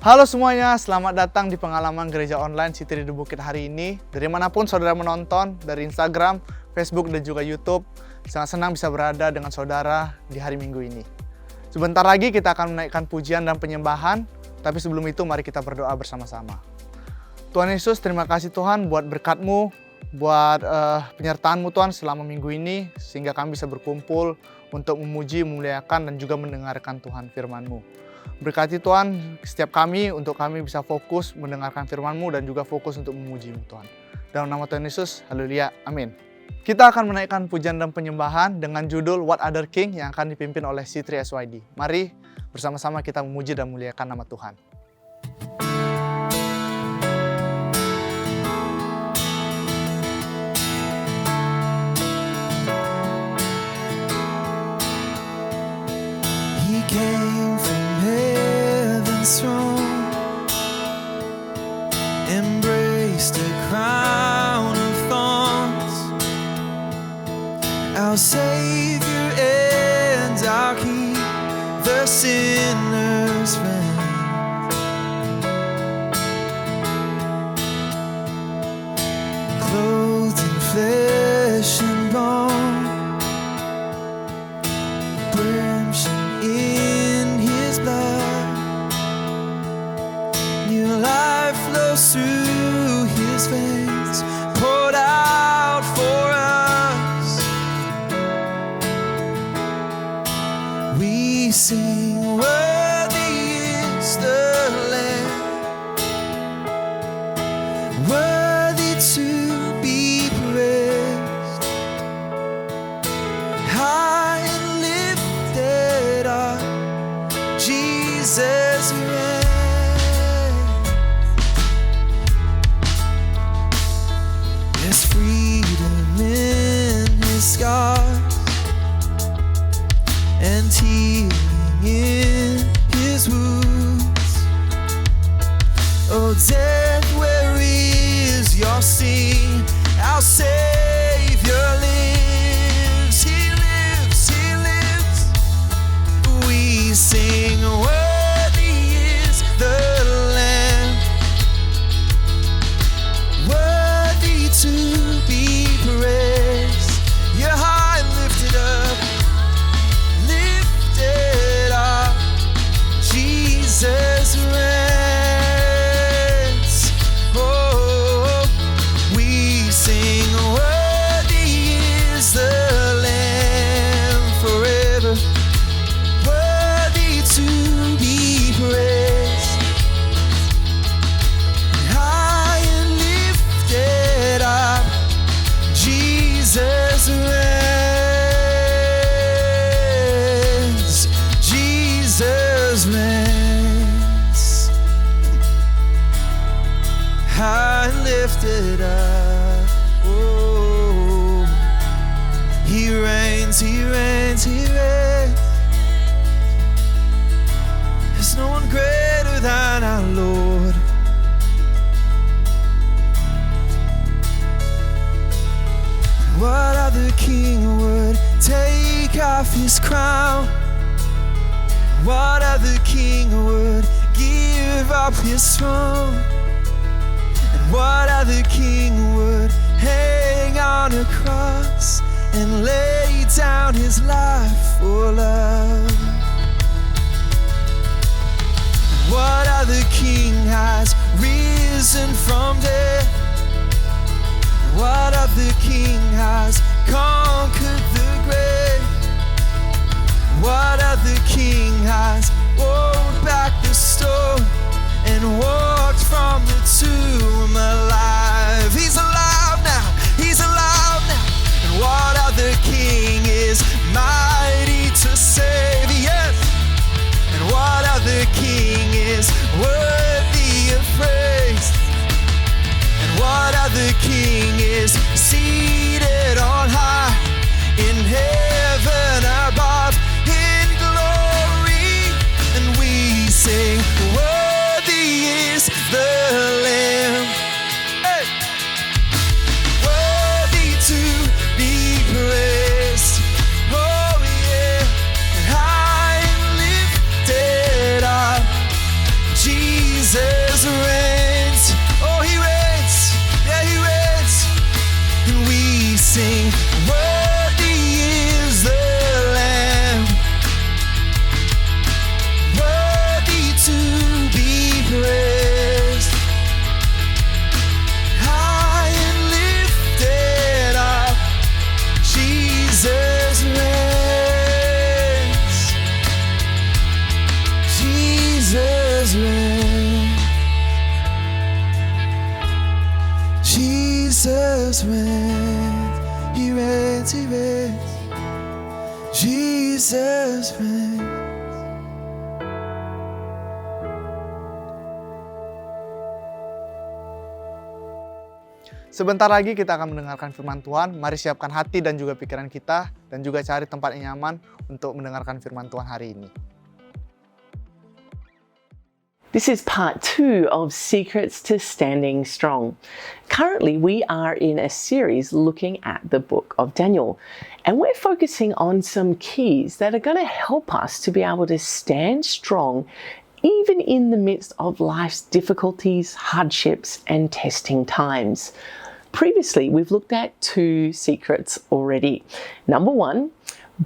Halo semuanya, selamat datang di pengalaman gereja online C3 Bukit hari ini. Dari manapun saudara menonton, dari Instagram, Facebook, dan juga YouTube, sangat senang bisa berada dengan saudara di hari Minggu ini. Sebentar lagi kita akan menaikkan pujian dan penyembahan, tapi sebelum itu mari kita berdoa bersama-sama. Tuhan Yesus, terima kasih Tuhan buat berkat-Mu, buat penyertaan-Mu Tuhan selama minggu ini, sehingga kami bisa berkumpul untuk memuji, memuliakan, dan juga mendengarkan Tuhan firman-Mu. Berkati Tuhan setiap kami untuk kami bisa fokus mendengarkan firman-Mu dan juga fokus untuk memuji-Mu Tuhan. Dalam nama Tuhan Yesus, haleluya, amin. Kita akan menaikkan pujian dan penyembahan dengan judul What Other King yang akan dipimpin oleh C3 SYD. Mari bersama-sama kita memuji dan memuliakan nama Tuhan. He came from heaven's throne, embraced a crown of thorns, our Savior and our King, the sinner's friend. Clothed in flesh and bone, redemption in His blood, new life flows through His veins, poured out for us. We sing, worthy is the Lamb, worthy to be praised, high and lifted up, Jesus reigns. There's freedom in His scars and healing in His wounds. Oh death, where is your sting? Our Savior lives, He lives, He lives. We sing, worthy is the Lamb, worthy to be praised. You're high and lifted up, Jesus reigns. Oh, we sing, worthy is the Lamb forever, worthy to be praised, high and lifted up, Jesus reigns, Jesus reigns, high and lifted up. Oh, He reigns, He reigns, He reigns. There's no one greater than our Lord. What other king would take off his crown? What other king would give up his throne? And what other king would hang on a cross and lay down his life for love? What other king has risen from death? What other king has conquered the grave? What other king has rolled back the stone and walked from the tomb alive? He's alive now, He's alive now. And what other king is mighty to save? Yes. And what other king is worthy of praise? And what other king is seated on high in heaven above in glory? And we sing, worthy is the Lamb, hey! Worthy to be praised. Oh yeah, high and lifted up, Jesus Jesus reigns, he reigns, he reigns. Jesus reigns. Sebentar lagi kita akan mendengarkan firman Tuhan. Mari siapkan hati dan juga pikiran kita, dan juga cari tempat yang nyaman untuk mendengarkan firman Tuhan hari ini. This is part 2 of Secrets to Standing Strong. Currently, we are in a series looking at the book of Daniel, and we're focusing on some keys that are going to help us to be able to stand strong even in the midst of life's difficulties, hardships, and testing times. Previously, we've looked at 2 secrets already. Number 1,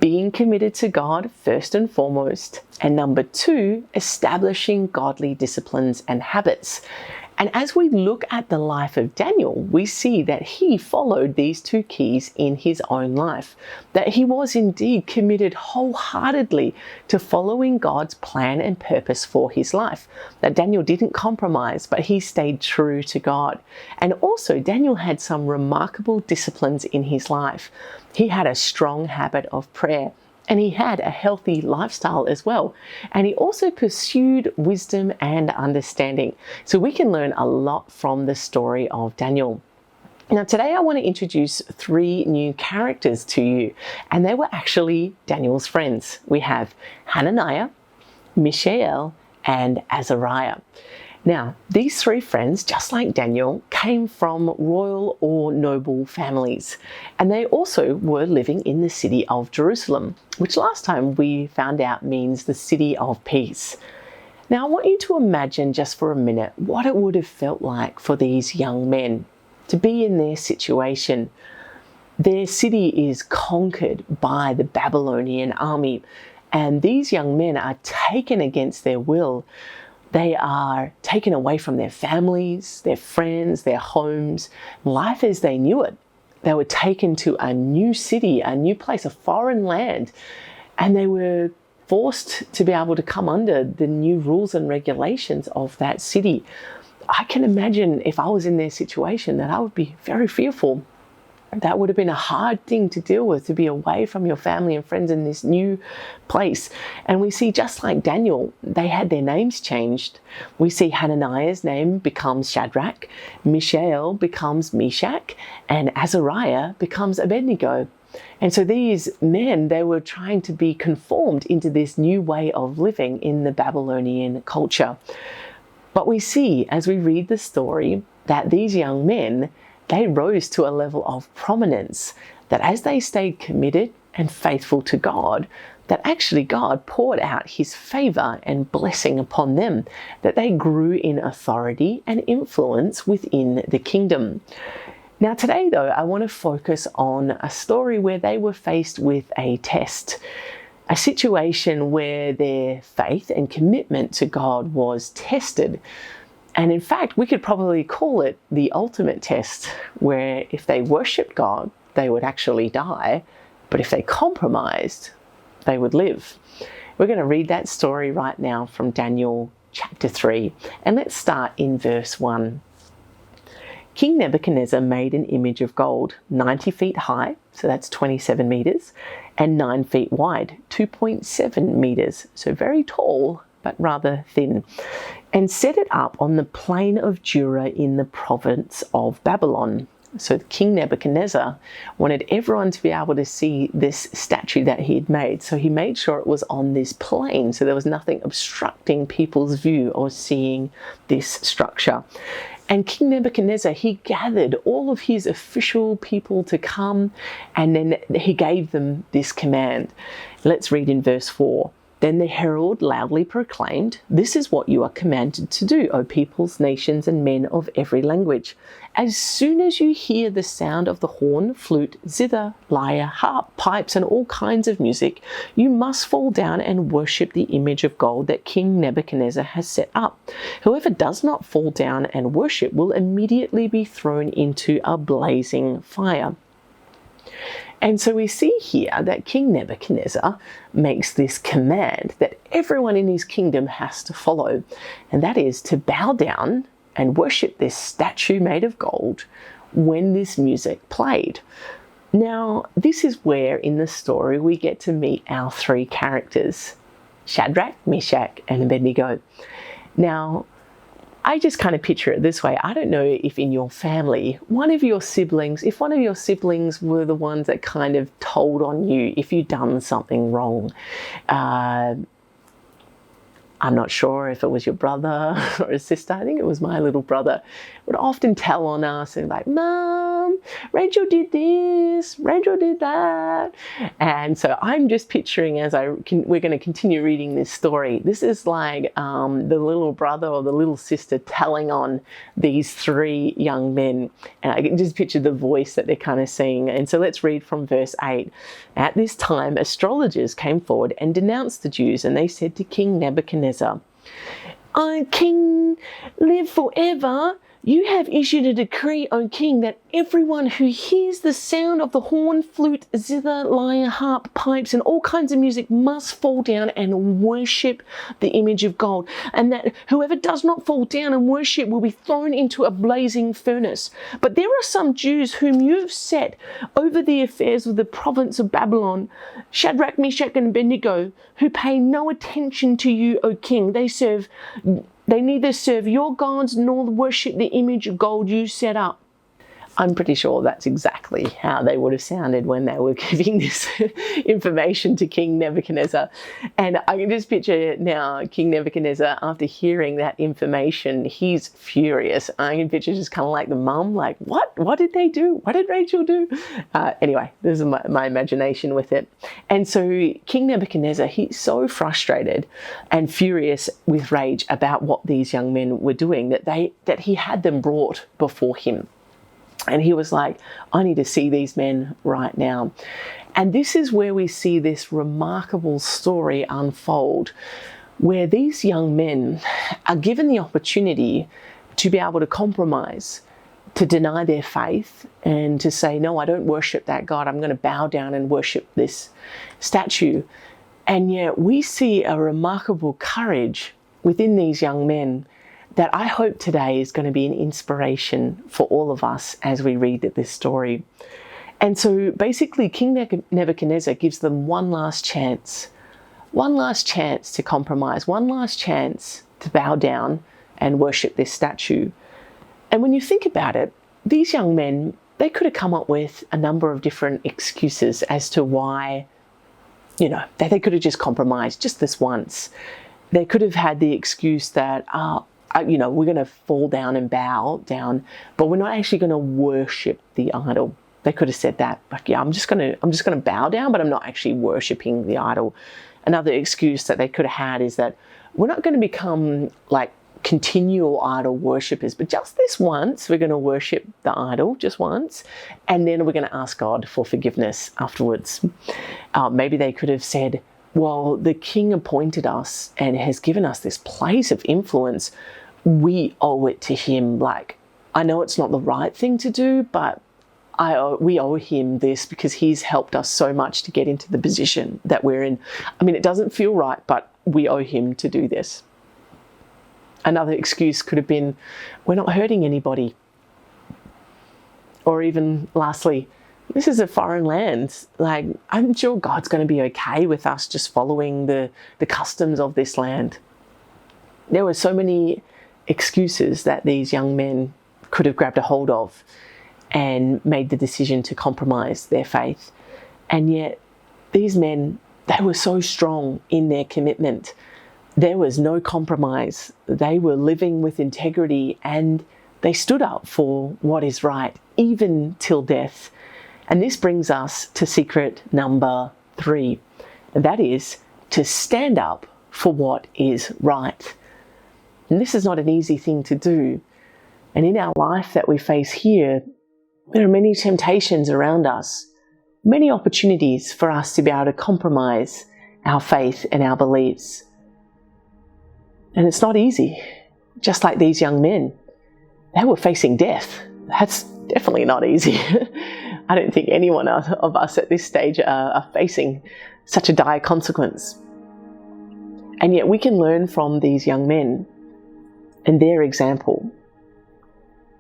being committed to God first and foremost. And number 2, establishing godly disciplines and habits. And as we look at the life of Daniel, we see that he followed these 2 keys in his own life, that he was indeed committed wholeheartedly to following God's plan and purpose for his life, that Daniel didn't compromise, but he stayed true to God. And also, Daniel had some remarkable disciplines in his life. He had a strong habit of prayer, and he had a healthy lifestyle as well. And he also pursued wisdom and understanding. So we can learn a lot from the story of Daniel. Now today I want to introduce 3 new characters to you, and they were actually Daniel's friends. We have Hananiah, Mishael, and Azariah. Now, these 3 friends, just like Daniel, came from royal or noble families, and they also were living in the city of Jerusalem, which last time we found out means the city of peace. Now, I want you to imagine just for a minute what it would have felt like for these young men to be in their situation. Their city is conquered by the Babylonian army, and these young men are taken against their will. They are taken away from their families, their friends, their homes, life as they knew it. They were taken to a new city, a new place, a foreign land, and they were forced to be able to come under the new rules and regulations of that city. I can imagine if I was in their situation that I would be very fearful. That would have been a hard thing to deal with, to be away from your family and friends in this new place. And we see, just like Daniel, they had their names changed. We see Hananiah's name becomes Shadrach, Mishael becomes Meshach, and Azariah becomes Abednego. And so these men, they were trying to be conformed into this new way of living in the Babylonian culture. But we see, as we read the story, that these young men, they rose to a level of prominence, that as they stayed committed and faithful to God, that actually God poured out his favor and blessing upon them, that they grew in authority and influence within the kingdom. Now today though, I want to focus on a story where they were faced with a test, a situation where their faith and commitment to God was tested. And in fact, we could probably call it the ultimate test, where if they worshipped God, they would actually die, but if they compromised, they would live. We're going to read that story right now from Daniel chapter 3, and let's start in verse 1. King Nebuchadnezzar made an image of gold, 90 feet high, so that's 27 meters, and 9 feet wide, 2.7 meters, so very tall, but rather thin, and set it up on the plain of Dura in the province of Babylon. So King Nebuchadnezzar wanted everyone to be able to see this statue that he had made. So he made sure it was on this plain, so there was nothing obstructing people's view or seeing this structure. And King Nebuchadnezzar, he gathered all of his official people to come, and then he gave them this command. Let's read in verse 4. Then the herald loudly proclaimed, "This is what you are commanded to do, O peoples, nations, and men of every language. As soon as you hear the sound of the horn, flute, zither, lyre, harp, pipes, and all kinds of music, you must fall down and worship the image of gold that King Nebuchadnezzar has set up. Whoever does not fall down and worship will immediately be thrown into a blazing fire." And so we see here that King Nebuchadnezzar makes this command that everyone in his kingdom has to follow, and that is to bow down and worship this statue made of gold, when this music played. Now, this is where in the story we get to meet our three characters, Shadrach, Meshach, and Abednego. Now, I just kind of picture it this way. I don't know if in your family, if one of your siblings were the ones that kind of told on you if you'd done something wrong. I'm not sure if it was your brother or a sister. I think it was my little brother. Would often tell on us and like, Mom, Rachel did this, Rachel did that. And so I'm just picturing as we're going to continue reading this story. This is like the little brother or the little sister telling on these three young men. And I can just picture the voice that they're kind of saying. And so let's read from verse 8. At this time, astrologers came forward and denounced the Jews, and they said to King Nebuchadnezzar, "O king, live forever. You have issued a decree, O king, that everyone who hears the sound of the horn, flute, zither, lyre, harp, pipes, and all kinds of music must fall down and worship the image of gold, and that whoever does not fall down and worship will be thrown into a blazing furnace. But there are some Jews whom you have set over the affairs of the province of Babylon, Shadrach, Meshach, and Abednego, who pay no attention to you, O king. They neither serve your gods nor worship the image of gold you set up." I'm pretty sure that's exactly how they would have sounded when they were giving this information to King Nebuchadnezzar. And I can just picture now King Nebuchadnezzar, after hearing that information, he's furious. I can picture just kind of like the mum, like, what? What did they do? What did Rachel do? Anyway, this is my imagination with it. And so King Nebuchadnezzar, he's so frustrated and furious with rage about what these young men were doing that he had them brought before him. And he was like, I need to see these men right now. And this is where we see this remarkable story unfold, where these young men are given the opportunity to be able to compromise, to deny their faith and to say, no, I don't worship that God. I'm going to bow down and worship this statue. And yet we see a remarkable courage within these young men that I hope today is going to be an inspiration for all of us as we read this story. And so basically King Nebuchadnezzar gives them one last chance to compromise, one last chance to bow down and worship this statue. And when you think about it, these young men, they could have come up with a number of different excuses as to why, they could have just compromised just this once. They could have had the excuse that, we're going to fall down and bow down, but we're not actually going to worship the idol. They could have said that, like, I'm just going to bow down, but I'm not actually worshiping the idol. Another excuse that they could have had is that we're not going to become like continual idol worshippers, but just this once, we're going to worship the idol just once, and then we're going to ask God for forgiveness afterwards. Maybe they could have said, well, the king appointed us and has given us this place of influence. We owe it to him. Like, I know it's not the right thing to do, but we owe him this because he's helped us so much to get into the position that we're in. I mean, it doesn't feel right, but we owe him to do this. Another excuse could have been, we're not hurting anybody. Or even lastly, this is a foreign land. Like, I'm sure God's going to be okay with us just following the customs of this land. There were so many excuses that these young men could have grabbed a hold of and made the decision to compromise their faith. And yet these men, they were so strong in their commitment. There was no compromise. They were living with integrity and they stood up for what is right, even till death. And this brings us to secret number 3, and that is to stand up for what is right. And this is not an easy thing to do. And in our life that we face here, there are many temptations around us, many opportunities for us to be able to compromise our faith and our beliefs. And it's not easy. Just like these young men, they were facing death. That's definitely not easy. I don't think anyone of us at this stage are facing such a dire consequence. And yet we can learn from these young men and their example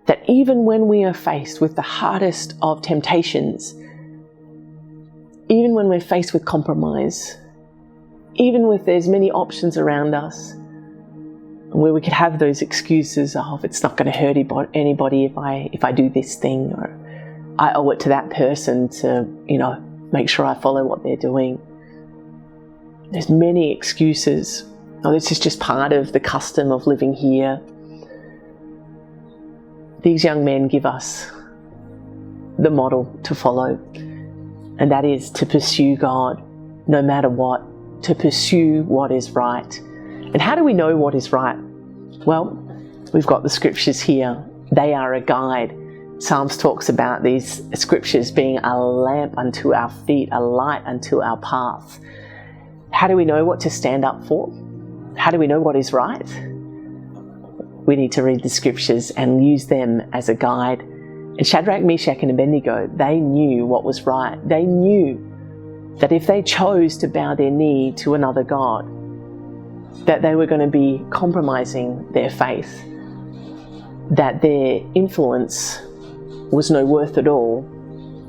that even when we are faced with the hardest of temptations, even when we're faced with compromise, even with there's many options around us, where we could have those excuses of it's not going to hurt anybody if I do this thing, or I owe it to that person to, make sure I follow what they're doing. There's many excuses. Oh, this is just part of the custom of living here. These young men give us the model to follow, and that is to pursue God no matter what, to pursue what is right. And how do we know what is right? Well, we've got the scriptures here. They are a guide. Psalms talks about these scriptures being a lamp unto our feet, a light unto our path. How do we know what to stand up for? How do we know what is right? We need to read the scriptures and use them as a guide. And Shadrach, Meshach, and Abednego, they knew what was right. They knew that if they chose to bow their knee to another god, that they were going to be compromising their faith, that their influence was no worth at all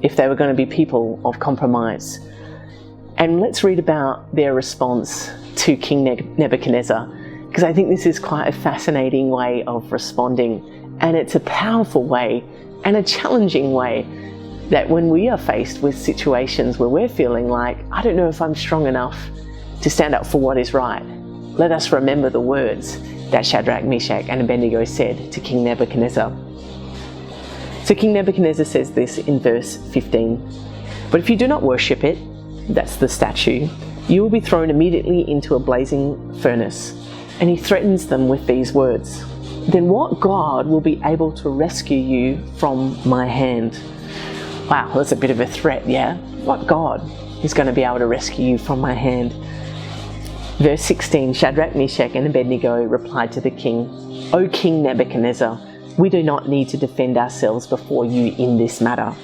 if they were going to be people of compromise. And let's read about their response to King Nebuchadnezzar, because I think this is quite a fascinating way of responding, and it's a powerful way and a challenging way, that when we are faced with situations where we're feeling like, I don't know if I'm strong enough to stand up for what is right, let us remember the words that Shadrach, Meshach, and Abednego said to King Nebuchadnezzar. So King Nebuchadnezzar says this in verse 15. But if you do not worship it, that's the statue, you will be thrown immediately into a blazing furnace. And he threatens them with these words. Then what God will be able to rescue you from my hand? Wow, that's a bit of a threat, yeah? What God is going to be able to rescue you from my hand? Verse 16, Shadrach, Meshach, and Abednego replied to the king, O King Nebuchadnezzar, we do not need to defend ourselves before you in this matter.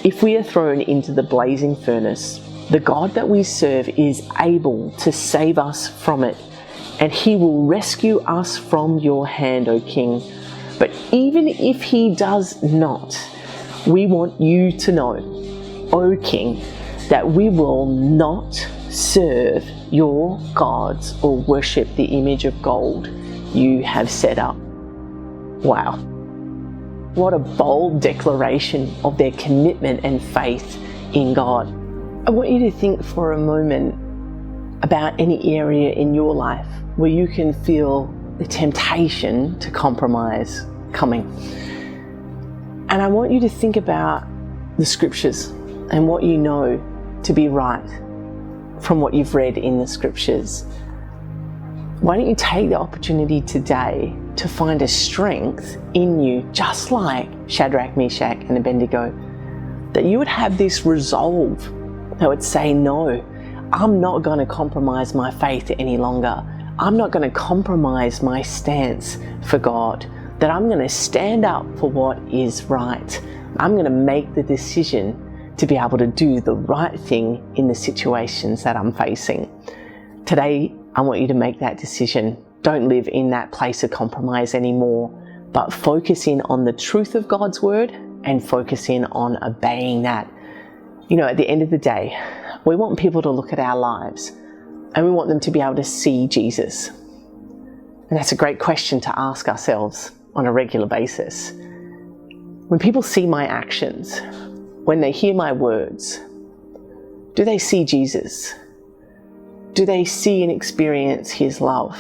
If we are thrown into the blazing furnace, the God that we serve is able to save us from it, and he will rescue us from your hand, O king. But even if he does not, we want you to know, O king, that we will not serve your gods or worship the image of gold you have set up. Wow. What a bold declaration of their commitment and faith in God. I want you to think for a moment about any area in your life where you can feel the temptation to compromise coming. And I want you to think about the scriptures and what you know to be right from what you've read in the scriptures. Why don't you take the opportunity today to find a strength in you, just like Shadrach, Meshach, and Abednego, that you would have this resolve that would say, no, I'm not going to compromise my faith any longer. I'm not going to compromise my stance for God, that I'm going to stand up for what is right. I'm going to make the decision to be able to do the right thing in the situations that I'm facing. Today, I want you to make that decision. Don't live in that place of compromise anymore, but focus in on the truth of God's word and focus in on obeying that. At the end of the day, we want people to look at our lives and we want them to be able to see Jesus. And that's a great question to ask ourselves on a regular basis. When people see my actions, when they hear my words, do they see Jesus? Do they see and experience his love?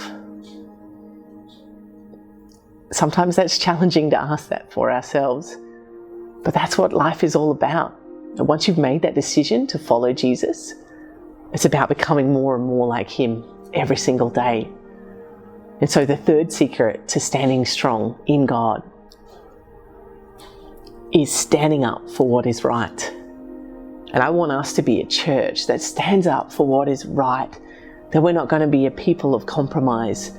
Sometimes that's challenging to ask that for ourselves, but that's what life is all about. And once you've made that decision to follow Jesus, it's about becoming more and more like him every single day. And so the third secret to standing strong in God is standing up for what is right. And I want us to be a church that stands up for what is right, that we're not going to be a people of compromise,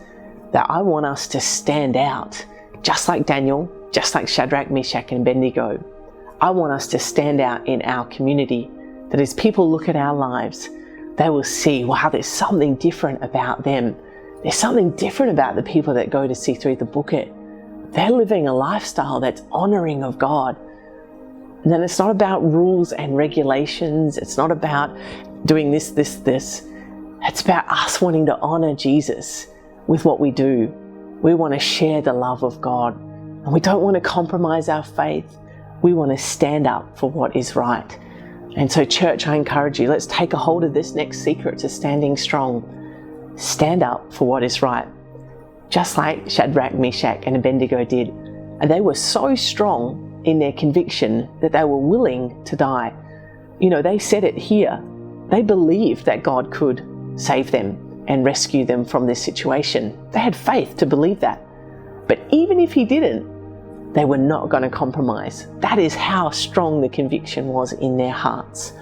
that I want us to stand out, just like Daniel, just like Shadrach, Meshach, and Abednego. I want us to stand out in our community, that as people look at our lives, they will see, wow, there's something different about them. There's something different about the people that go to C3 the Bukit. they're living a lifestyle that's honoring of God. And then it's not about rules and regulations. It's not about doing this. It's about us wanting to honor Jesus with what we do. We want to share the love of God, and we don't want to compromise our faith. We want to stand up for what is right. And so, church, I encourage you, let's take a hold of this next secret to standing strong. Stand up for what is right. Just like Shadrach, Meshach, and Abednego did. And they were so strong in their conviction that they were willing to die. You know, they said it here. They believed that God could save them and rescue them from this situation. They had faith to believe that. But even if he didn't, they were not going to compromise. That is how strong the conviction was in their hearts.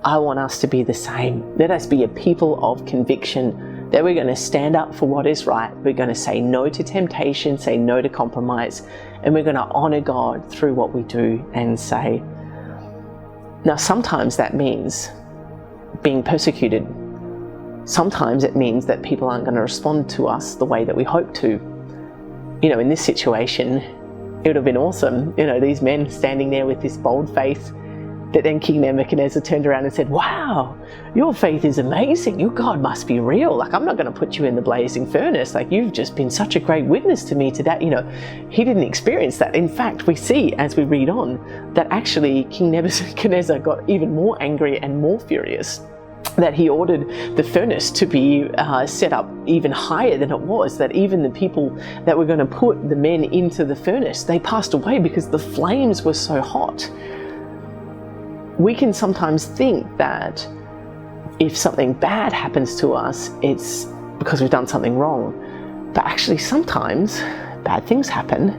I want us to be the same. Let us be a people of conviction, that we're going to stand up for what is right. We're going to say no to temptation, say no to compromise, and we're going to honor God through what we do and say. Now, sometimes that means being persecuted. Sometimes it means that people aren't going to respond to us the way that we hope to. You know, in this situation, it would have been awesome, you know, these men standing there with this bold faith, that then King Nebuchadnezzar turned around and said, wow, your faith is amazing. Your God must be real. Like, I'm not going to put you in the blazing furnace. Like, you've just been such a great witness to me today. You know, he didn't experience that. In fact, we see as we read on that actually King Nebuchadnezzar got even more angry and more furious, that he ordered the furnace to be set up even higher than it was, that even the people that were going to put the men into the furnace, they passed away because the flames were so hot. We can sometimes think that if something bad happens to us, it's because we've done something wrong. But actually, sometimes bad things happen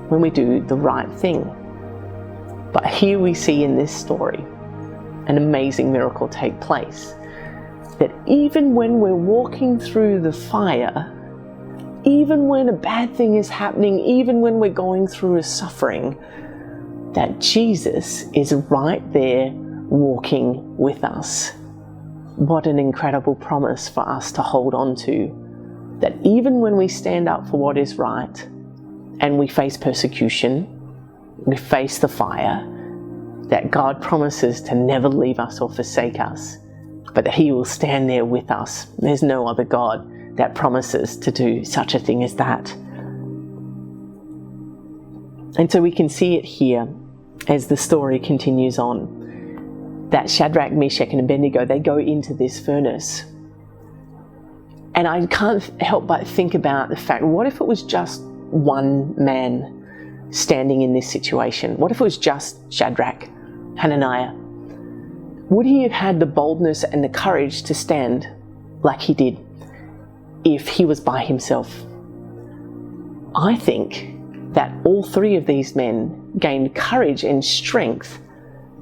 when we do the right thing. But here we see in this story an amazing miracle take place. That even when we're walking through the fire, even when a bad thing is happening, even when we're going through a suffering, that Jesus is right there walking with us. What an incredible promise for us to hold on to. That even when we stand up for what is right and we face persecution, we face the fire, that God promises to never leave us or forsake us, but that he will stand there with us. There's no other God that promises to do such a thing as that. And so we can see it here as the story continues on, that Shadrach, Meshach, and Abednego, they go into this furnace. And I can't help but think about the fact, what if it was just one man standing in this situation? What if it was just Shadrach, Hananiah? Would he have had the boldness and the courage to stand like he did if he was by himself? I think that all three of these men gained courage and strength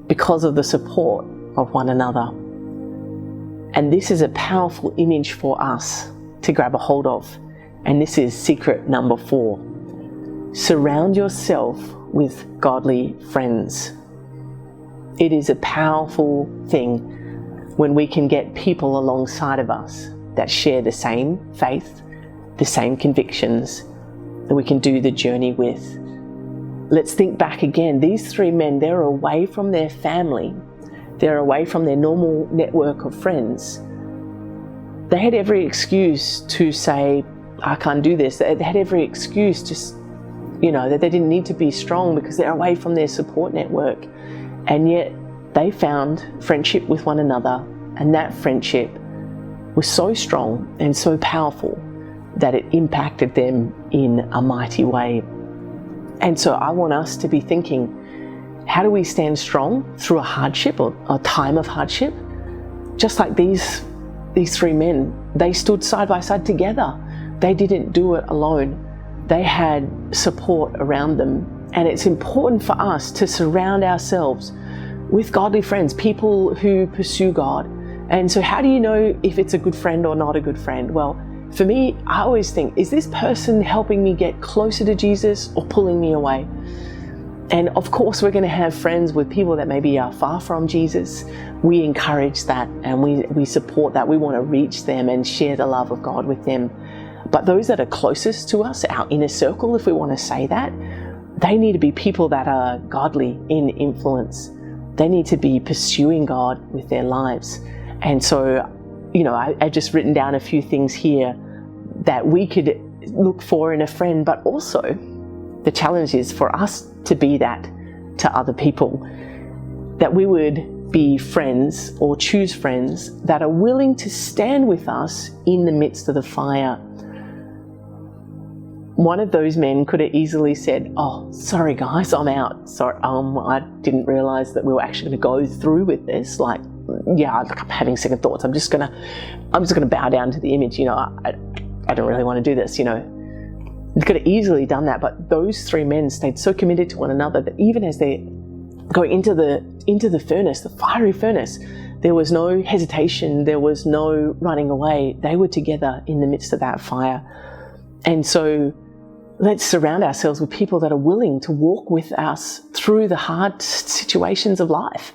because of the support of one another. And this is a powerful image for us to grab a hold of. And this is secret number 4. Surround yourself with godly friends. It is a powerful thing when we can get people alongside of us that share the same faith, the same convictions, that we can do the journey with. Let's think back again. These 3 men, they're away from their family. They're away from their normal network of friends. They had every excuse to say, I can't do this. They had every excuse to, that they didn't need to be strong because they're away from their support network. And yet they found friendship with one another, and that friendship was so strong and so powerful that it impacted them in a mighty way. And so I want us to be thinking, how do we stand strong through a hardship or a time of hardship? Just like these 3 men, they stood side by side together. They didn't do it alone. They had support around them. And it's important for us to surround ourselves with godly friends, people who pursue God. And so how do you know if it's a good friend or not a good friend? Well, for me, I always think, is this person helping me get closer to Jesus or pulling me away? And of course, we're going to have friends with people that maybe are far from Jesus. We encourage that and we support that. We want to reach them and share the love of God with them. But those that are closest to us, our inner circle, if we want to say that, they need to be people that are godly in influence. They need to be pursuing God with their lives. And so, I've just written down a few things here that we could look for in a friend, but also the challenge is for us to be that to other people, that we would be friends or choose friends that are willing to stand with us in the midst of the fire. One of those men could have easily said, "Oh, sorry guys, I'm out. Sorry, I didn't realize that we were actually going to go through with this. Like, yeah, I'm having second thoughts. I'm just gonna bow down to the image. I don't really want to do this. They could have easily done that, but those three men stayed so committed to one another that even as they go into the furnace, the fiery furnace, there was no hesitation. There was no running away. They were together in the midst of that fire. And so, let's surround ourselves with people that are willing to walk with us through the hard situations of life,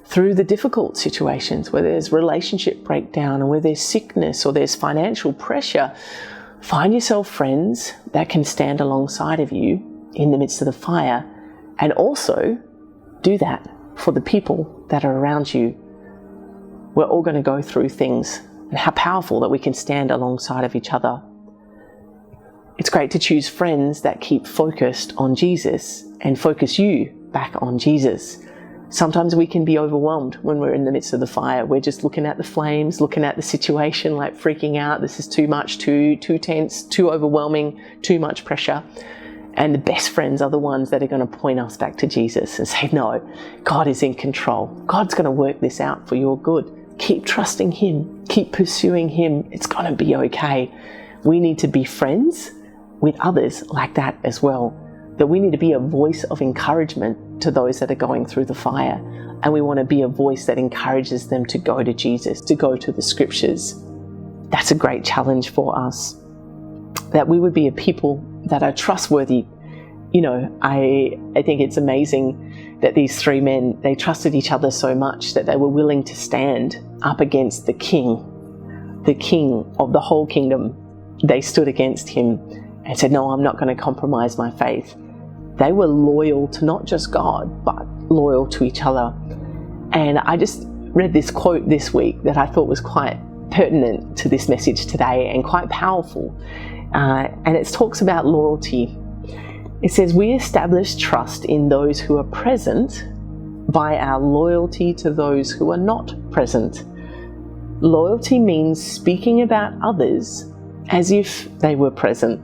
through the difficult situations where there's relationship breakdown or where there's sickness or there's financial pressure. Find yourself friends that can stand alongside of you in the midst of the fire, and also do that for the people that are around you. We're all going to go through things, and how powerful that we can stand alongside of each other. It's great to choose friends that keep focused on Jesus and focus you back on Jesus. Sometimes we can be overwhelmed when we're in the midst of the fire. We're just looking at the flames, looking at the situation, like freaking out. This is too much, too tense, too overwhelming, too much pressure. And the best friends are the ones that are going to point us back to Jesus and say, no, God is in control. God's going to work this out for your good. Keep trusting Him. Keep pursuing Him. It's going to be okay. We need to be friends with others like that as well. That we need to be a voice of encouragement to those that are going through the fire. And we want to be a voice that encourages them to go to Jesus, to go to the scriptures. That's a great challenge for us. That we would be a people that are trustworthy. I think it's amazing that these three men, they trusted each other so much that they were willing to stand up against the king of the whole kingdom. They stood against him and said, no, I'm not going to compromise my faith. They were loyal to not just God, but loyal to each other. And I just read this quote this week that I thought was quite pertinent to this message today and quite powerful. And it talks about loyalty. It says, we establish trust in those who are present by our loyalty to those who are not present. Loyalty means speaking about others as if they were present.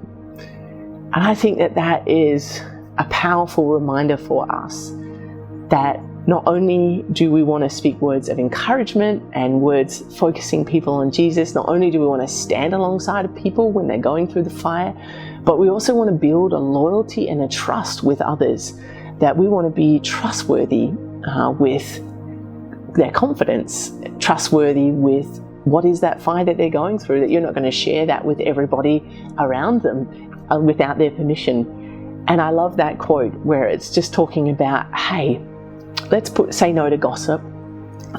And I think that is a powerful reminder for us that not only do we want to speak words of encouragement and words focusing people on Jesus, not only do we want to stand alongside of people when they're going through the fire, but we also want to build a loyalty and a trust with others, that we want to be trustworthy with their confidence, trustworthy with what is that fire that they're going through, that you're not going to share that with everybody around them without their permission. And I love that quote where it's just talking about, hey, let's say no to gossip.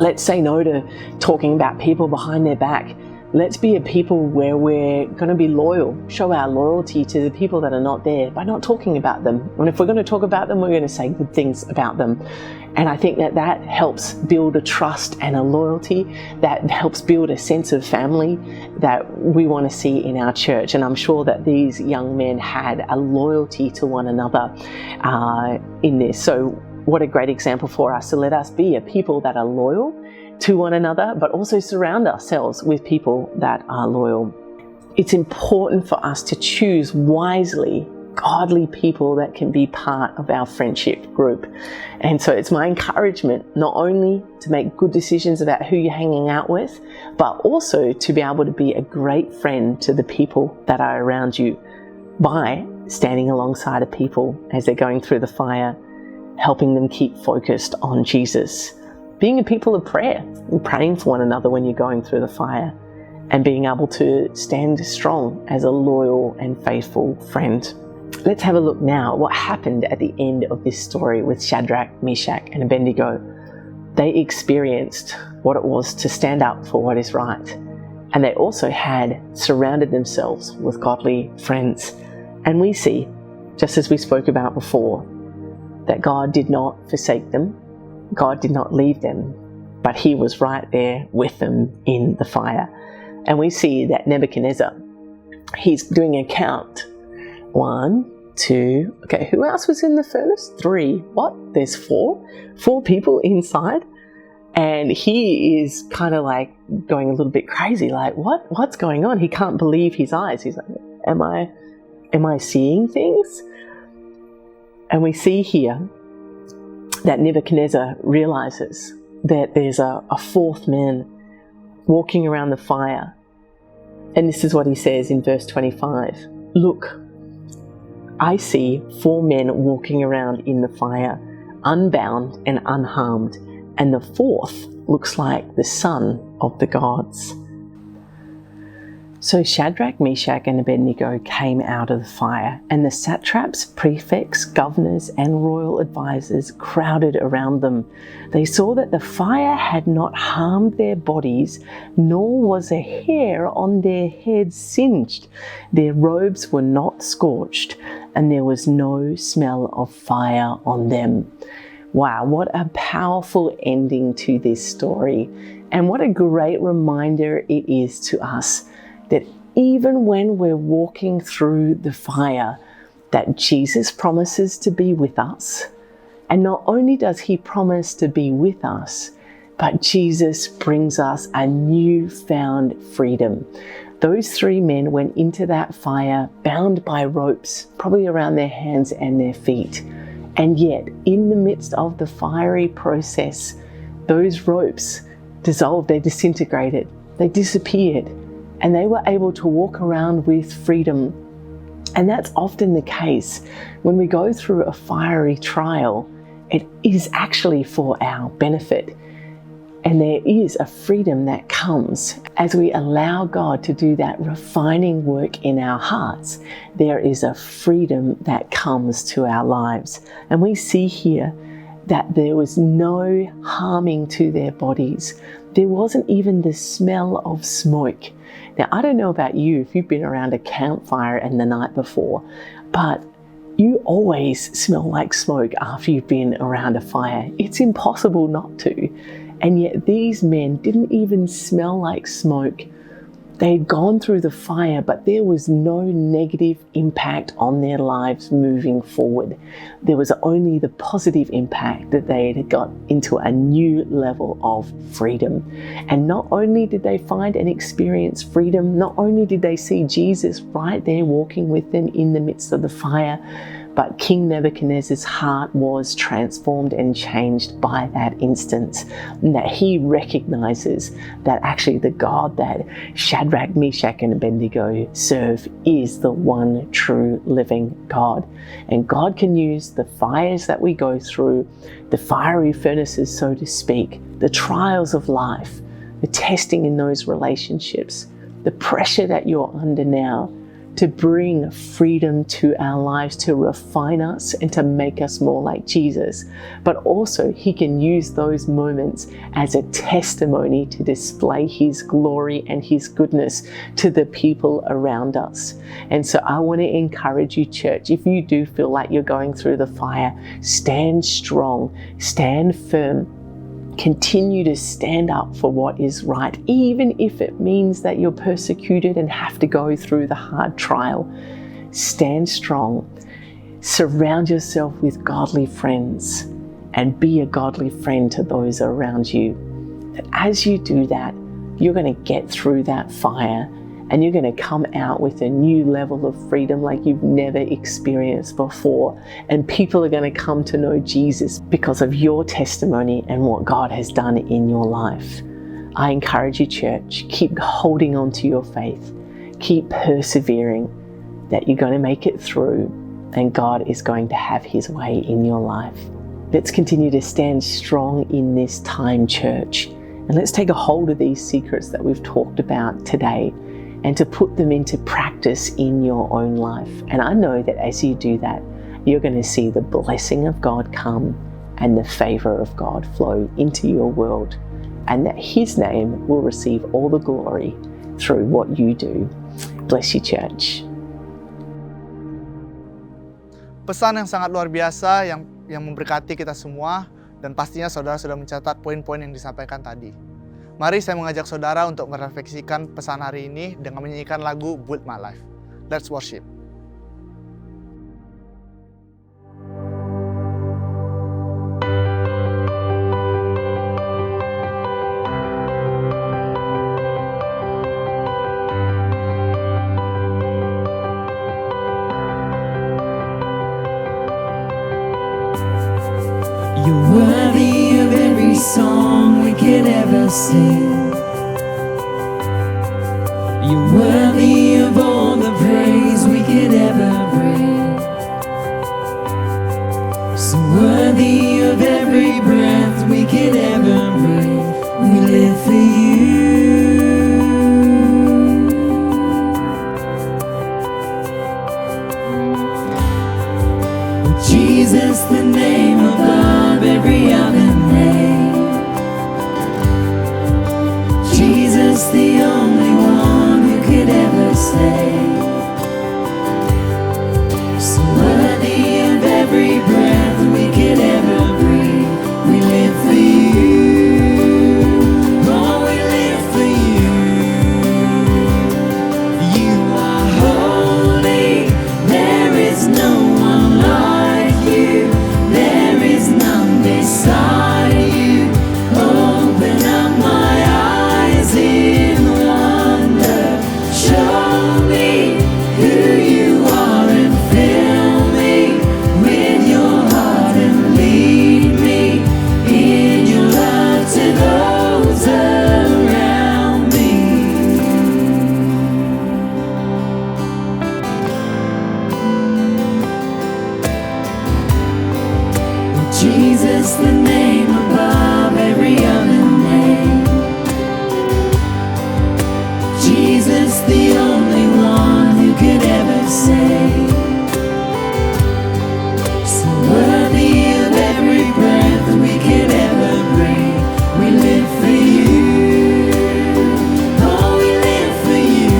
Let's say no to talking about people behind their back. Let's be a people where we're going to be loyal, show our loyalty to the people that are not there by not talking about them. And if we're going to talk about them, we're going to say good things about them. And I think that helps build a trust and a loyalty, that helps build a sense of family that we want to see in our church. And I'm sure that these young men had a loyalty to one another in this. So what a great example for us. So let us be a people that are loyal to one another, but also surround ourselves with people that are loyal. It's important for us to choose wisely godly people that can be part of our friendship group. And so it's my encouragement not only to make good decisions about who you're hanging out with, but also to be able to be a great friend to the people that are around you by standing alongside of people as they're going through the fire, helping them keep focused on Jesus, being a people of prayer and praying for one another when you're going through the fire, and being able to stand strong as a loyal and faithful friend. Let's have a look now what happened at the end of this story with Shadrach, Meshach, and Abednego. They experienced what it was to stand up for what is right, And they also had surrounded themselves with godly friends. And we see, just as we spoke about before, that God did not forsake them. God did not leave them, but he was right there with them in the fire. And we see that Nebuchadnezzar, he's doing a count. 1, 2, okay, who else was in the furnace? 3. What? There's 4? 4 people inside? And he is kind of like going a little bit crazy, like, what's going on? He can't believe his eyes. He's like, am I seeing things? And we see here that Nebuchadnezzar realizes that there's a 4th man walking around the fire. And this is what he says in verse 25. Look, I see 4 men walking around in the fire, unbound and unharmed, and the 4th looks like the son of the gods. So Shadrach, Meshach, and Abednego came out of the fire, and the satraps, prefects, governors, and royal advisors crowded around them. They saw that the fire had not harmed their bodies, nor was a hair on their heads singed. Their robes were not scorched, and there was no smell of fire on them. Wow, what a powerful ending to this story. And what a great reminder it is to us that even when we're walking through the fire, that Jesus promises to be with us. And not only does he promise to be with us, but Jesus brings us a newfound freedom. Those 3 men went into that fire bound by ropes, probably around their hands and their feet. And yet, in the midst of the fiery process, those ropes dissolved, they disintegrated, they disappeared, and they were able to walk around with freedom. And that's often the case when we go through a fiery trial. It is actually for our benefit. And there is a freedom that comes as we allow God to do that refining work in our hearts. There is a freedom that comes to our lives. And we see here that there was no harming to their bodies. There wasn't even the smell of smoke. Now, I don't know about you if you've been around a campfire and the night before, but you always smell like smoke after you've been around a fire. It's impossible not to. And yet these men didn't even smell like smoke. They'd gone through the fire, but there was no negative impact on their lives moving forward. There was only the positive impact that they had got into a new level of freedom. And not only did they find and experience freedom, not only did they see Jesus right there walking with them in the midst of the fire, but King Nebuchadnezzar's heart was transformed and changed by that instance, and that he recognizes that actually the God that Shadrach, Meshach, and Abednego serve is the one true living God. And God can use the fires that we go through, the fiery furnaces, so to speak, the trials of life, the testing in those relationships, the pressure that you're under now, to bring freedom to our lives, to refine us and to make us more like Jesus. But also he can use those moments as a testimony to display his glory and his goodness to the people around us. And so I want to encourage you, church, if you do feel like you're going through the fire, stand strong, stand firm. Continue to stand up for what is right, even if it means that you're persecuted and have to go through the hard trial. Stand strong. Surround yourself with godly friends and be a godly friend to those around you. That as you do that, you're going to get through that fire and you're going to come out with a new level of freedom like you've never experienced before. And people are going to come to know Jesus because of your testimony and what God has done in your life. I encourage you, church, keep holding on to your faith. Keep persevering, that you're going to make it through and God is going to have his way in your life. Let's continue to stand strong in this time, church. And let's take a hold of these secrets that we've talked about today and to put them into practice in your own life. And I know that as you do that, you're going to see the blessing of God come and the favor of God flow into your world, and that his name will receive all the glory through what you do. Bless you, church. Pesan yang sangat luar biasa yang memberkati kita semua, dan pastinya saudara sudah mencatat poin-poin yang disampaikan tadi. Mari saya mengajak saudara untuk merefleksikan pesan hari ini dengan menyanyikan lagu Build My Life. Let's worship. You're worthy of every song we could ever sing. You're worthy of all the praise we could ever bring. So worthy of every breath we could ever breathe. We live for you. Jesus, the name above every other name. Jesus, the only one who could ever save. So worthy of every breath we could ever breathe. We live for you. Oh, we live for you. You are holy. There is no one like you. There is none beside you. Open up my eyes in wonder. Show me who you are and fill me with your heart and lead me in your love to those around me. Jesus, the name above every other name. Jesus, the only one who could ever save. So worthy of every breath we could ever breathe. We live for you. Oh, we live for you.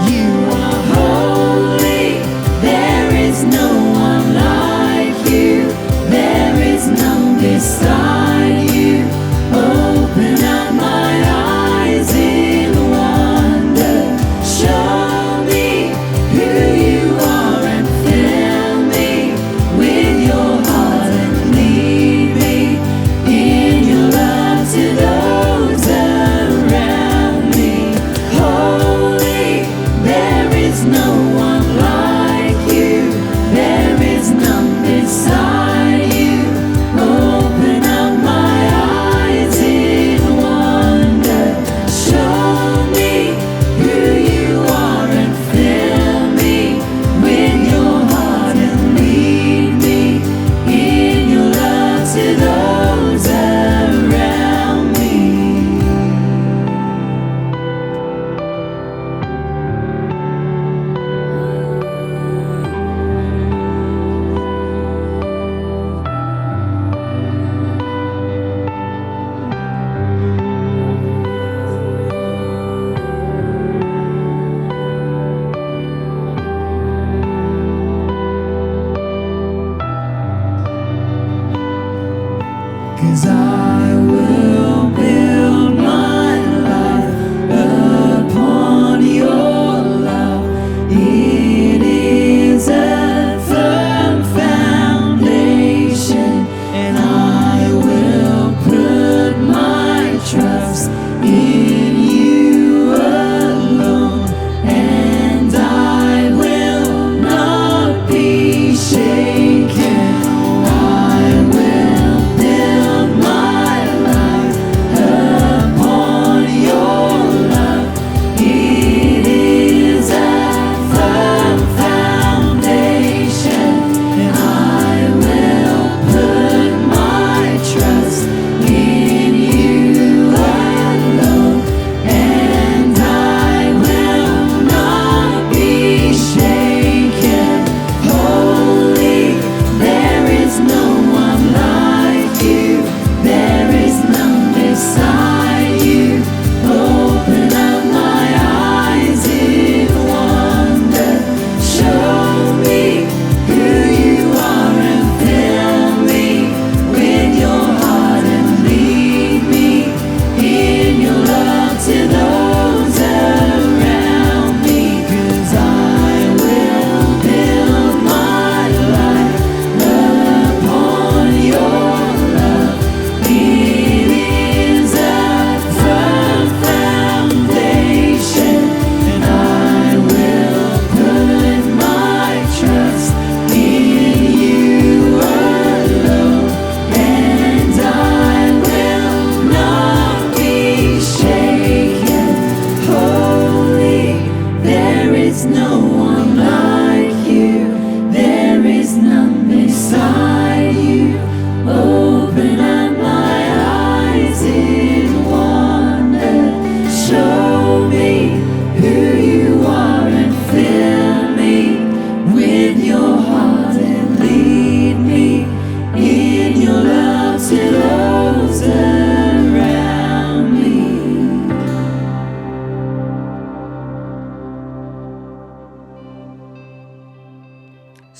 You are holy. There is no one like you. There is none beside you. Open up my eyes in wonder. Show me who you are and fill me with your heart and lead me in your love to those around me. Holy, there is no one like you. There is none beside you. Open up my eyes in wonder. Show me who you are and fill me with your heart and lead me in your love to those around me. Cause I will build my life upon your love. It is a firm foundation, and I will put my trust in you alone, and I will not be shaken. I will build my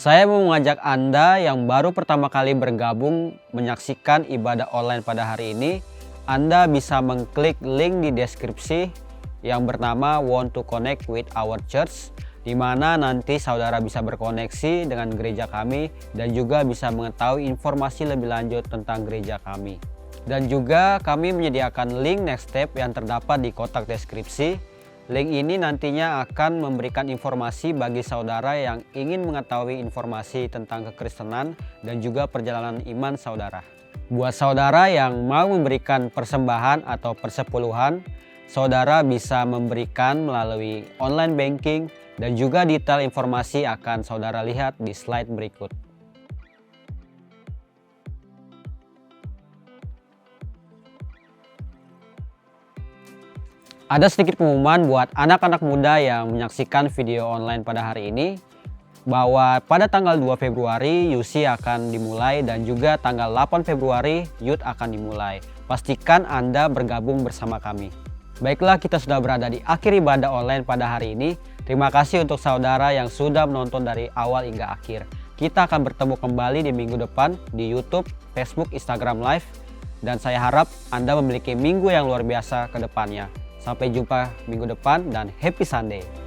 Saya mau mengajak Anda yang baru pertama kali bergabung menyaksikan ibadah online pada hari ini. Anda bisa mengklik link di deskripsi yang bernama Want to Connect with Our Church, di mana nanti saudara bisa berkoneksi dengan gereja kami dan juga bisa mengetahui informasi lebih lanjut tentang gereja kami. Dan juga kami menyediakan link next step yang terdapat di kotak deskripsi. Link ini nantinya akan memberikan informasi bagi saudara yang ingin mengetahui informasi tentang kekristenan dan juga perjalanan iman saudara. Buat saudara yang mau memberikan persembahan atau persepuluhan, saudara bisa memberikan melalui online banking dan juga detail informasi akan saudara lihat di slide berikut. Ada sedikit pengumuman buat anak-anak muda yang menyaksikan video online pada hari ini, bahwa pada tanggal 2 Februari UC akan dimulai dan juga tanggal 8 Februari Youth akan dimulai. Pastikan Anda bergabung bersama kami. Baiklah, kita sudah berada di akhir ibadah online pada hari ini. Terima kasih untuk saudara yang sudah menonton dari awal hingga akhir. Kita akan bertemu kembali di minggu depan di YouTube, Facebook, Instagram Live. Dan saya harap Anda memiliki minggu yang luar biasa ke depannya. Sampai jumpa minggu depan dan Happy Sunday.